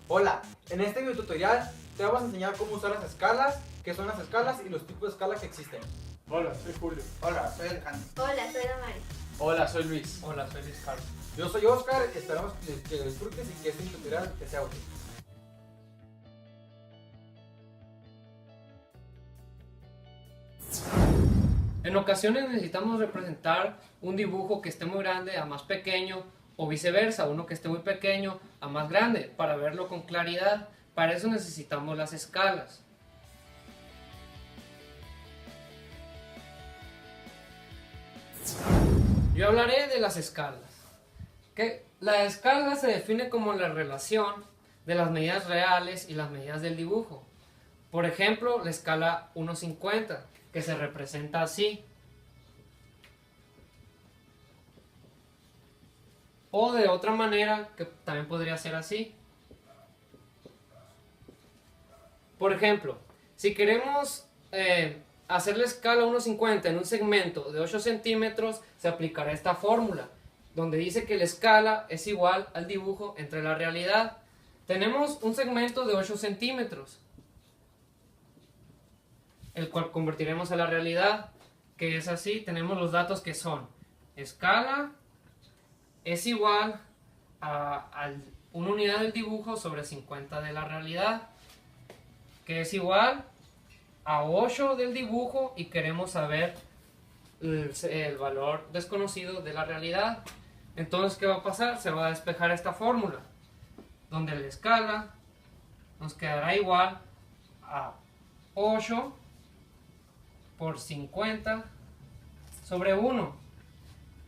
Hola, en este video tutorial te vamos a enseñar cómo usar las escalas, qué son las escalas y los tipos de escalas que existen. Hola, soy Julio. Hola, soy Alejandro. Hola, soy Damaris. Hola, soy Luis. Hola, soy Luis Carlos. Yo soy Oscar, esperamos que lo disfrutes y que este tutorial te sea útil. En ocasiones necesitamos representar un dibujo que esté muy grande a más pequeño o viceversa, uno que esté muy pequeño a más grande para verlo con claridad. Para eso necesitamos las escalas. Yo hablaré de las escalas. La escala se define como la relación de las medidas reales y las medidas del dibujo. Por ejemplo, la escala 1:50, que se representa así. O de otra manera, que también podría ser así. Por ejemplo, si queremos hacer la escala 1:50 en un segmento de 8 centímetros, se aplicará esta fórmula, donde dice que la escala es igual al dibujo entre la realidad. Tenemos un segmento de 8 centímetros, el cual convertiremos a la realidad, que es así. Tenemos los datos que son: escala es igual a una unidad del dibujo sobre 50 de la realidad, que es igual a 8 del dibujo, y queremos saber el valor desconocido de la realidad. Entonces, ¿qué va a pasar? Se va a despejar esta fórmula, donde la escala nos quedará igual a 8 por 50 sobre 1,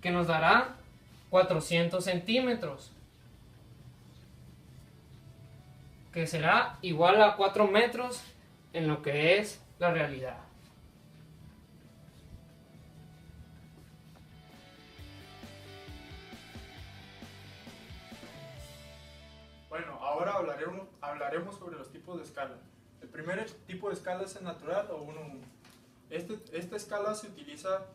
que nos dará 400 centímetros, que será igual a 4 metros en lo que es la realidad. Bueno, ahora hablaremos sobre los tipos de escala. El primer tipo de escala es el natural o 1:1. Esta escala se utiliza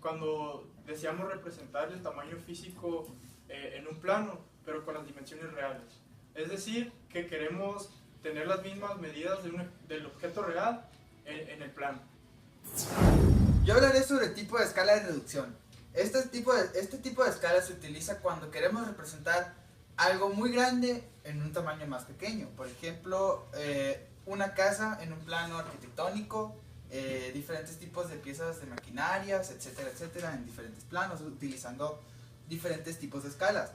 cuando deseamos representar el tamaño físico en un plano, pero con las dimensiones reales. Es decir, que queremos tener las mismas medidas del objeto real en el plano. Yo hablaré sobre el tipo de escala de reducción. Este tipo de escala se utiliza cuando queremos representar algo muy grande en un tamaño más pequeño. Por ejemplo, una casa en un plano arquitectónico, diferentes tipos de piezas de maquinarias, etcétera, etcétera, en diferentes planos, utilizando diferentes tipos de escalas,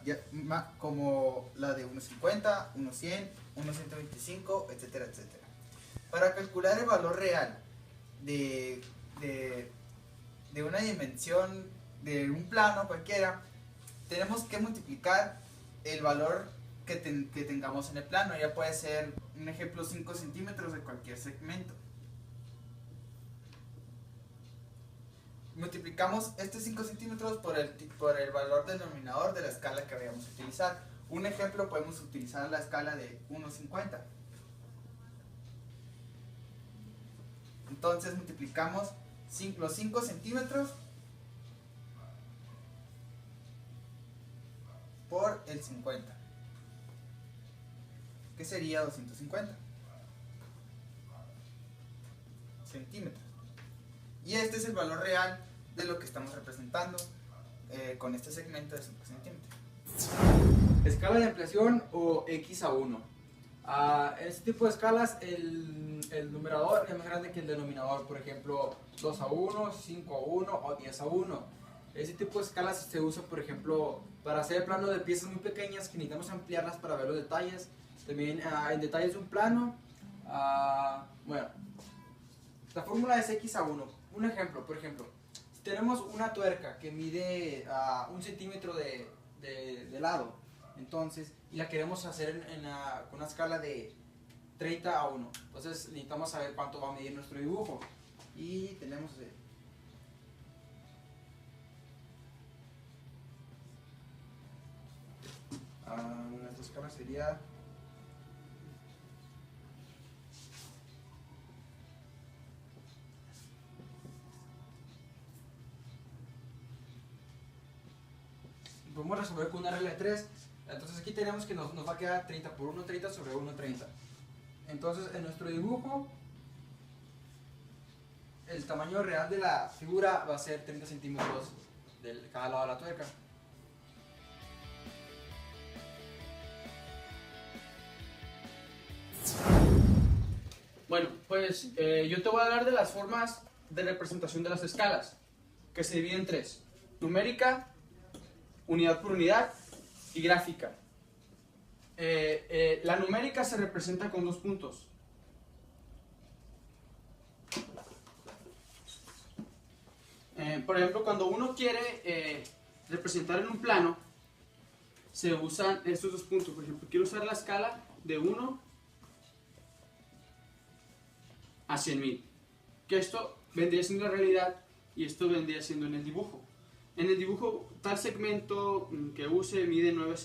como la de 1:50, 1:100, 1:125, etcétera, etcétera. Para calcular el valor real de una dimensión de un plano cualquiera, tenemos que multiplicar el valor que tengamos en el plano. Ya puede ser, un ejemplo, 5 centímetros de cualquier segmento. Multiplicamos este 5 centímetros por el valor denominador de la escala que vayamos a utilizar. Un ejemplo, podemos utilizar la escala de 1:50. Entonces multiplicamos los 5 centímetros por el 50, que sería 250 centímetros. Y este es el valor real de lo que estamos representando con este segmento de 5 centímetros. Escala de ampliación o x/1. En este tipo de escalas el numerador es más grande que el denominador. Por ejemplo, 2/1, 5/1 o 10/1. Este tipo de escalas se usa, por ejemplo, para hacer el plano de piezas muy pequeñas que necesitamos ampliarlas para ver los detalles. También en detalles de un plano. Bueno, la fórmula es x/1. Un ejemplo, por ejemplo, si tenemos una tuerca que mide 1 centímetro de lado, entonces, y la queremos hacer con una escala de 30/1, entonces necesitamos saber cuánto va a medir nuestro dibujo. Y tenemos nuestra escala sería podemos resolver con una regla de 3. Entonces aquí tenemos que nos va a quedar 30 por 1,30 sobre 1,30. Entonces en nuestro dibujo el tamaño real de la figura va a ser 30 centímetros de cada lado de la tuerca. Bueno, pues yo te voy a hablar de las formas de representación de las escalas, que se dividen en tres: numérica, unidad por unidad y gráfica. La numérica se representa con 2 puntos. Por ejemplo, cuando uno quiere representar en un plano, se usan estos 2 puntos. Por ejemplo, quiero usar la escala de 1 a 100.000, que esto vendría siendo la realidad y esto vendría siendo en el dibujo. En el dibujo, tal segmento que use mide 9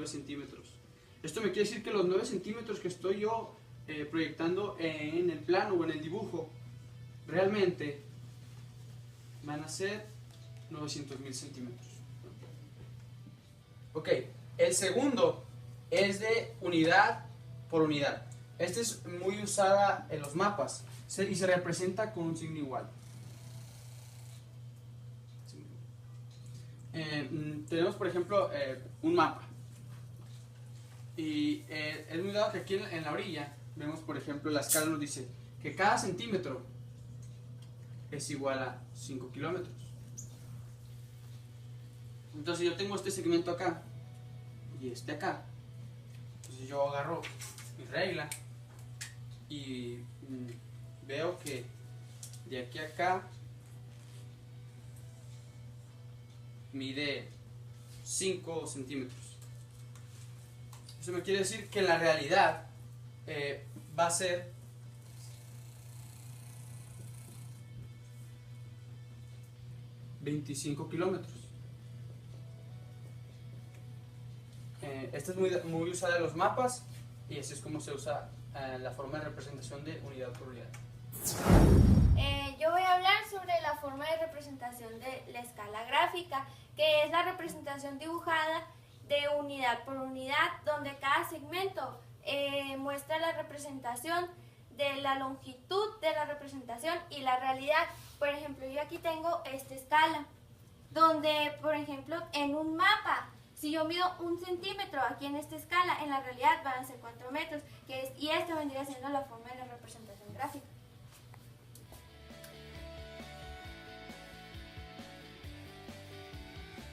centímetros. Esto me quiere decir que los 9 centímetros que estoy yo proyectando en el plano o en el dibujo, realmente van a ser 900.000 centímetros. Ok, el segundo es de unidad por unidad. Esta es muy usada en los mapas y se representa con un signo igual. Tenemos, por ejemplo, un mapa. Y es muy dado que aquí en la orilla vemos, por ejemplo, la escala nos dice que cada centímetro es igual a 5 kilómetros. Entonces yo tengo este segmento acá y este acá. Entonces yo agarro mi regla y veo que de aquí a acá mide 5 centímetros. Eso me quiere decir que la realidad va a ser 25 kilómetros. Esta es muy usada en los mapas y así es como se usa la forma de representación de unidad por unidad. Yo voy a hablar sobre la forma de representación de la escala gráfica, que es la representación dibujada de unidad por unidad, donde cada segmento muestra la representación de la longitud de la representación y la realidad. Por ejemplo, yo aquí tengo esta escala, donde, por ejemplo, en un mapa, si yo mido 1 centímetro aquí en esta escala, en la realidad van a ser 4 metros, y esto vendría siendo la forma de la representación gráfica.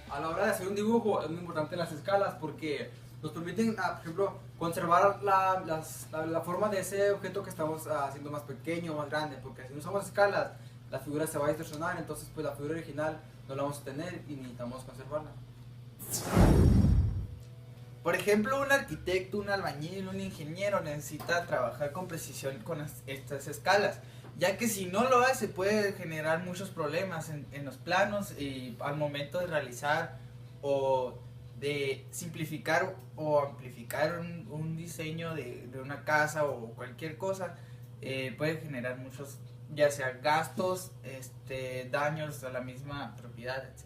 A la hora de hacer un dibujo es muy importante las escalas porque nos permiten, por ejemplo, conservar la forma de ese objeto que estamos haciendo más pequeño o más grande, porque si no usamos escalas, la figura se va a distorsionar, entonces pues la figura original no la vamos a tener y necesitamos conservarla. Por ejemplo, un arquitecto, un albañil, un ingeniero necesita trabajar con precisión con estas escalas, ya que si no lo hace puede generar muchos problemas en los planos y al momento de realizar o de simplificar o amplificar un diseño de una casa o cualquier cosa, puede generar muchos, ya sea gastos, daños a la misma propiedad, etc.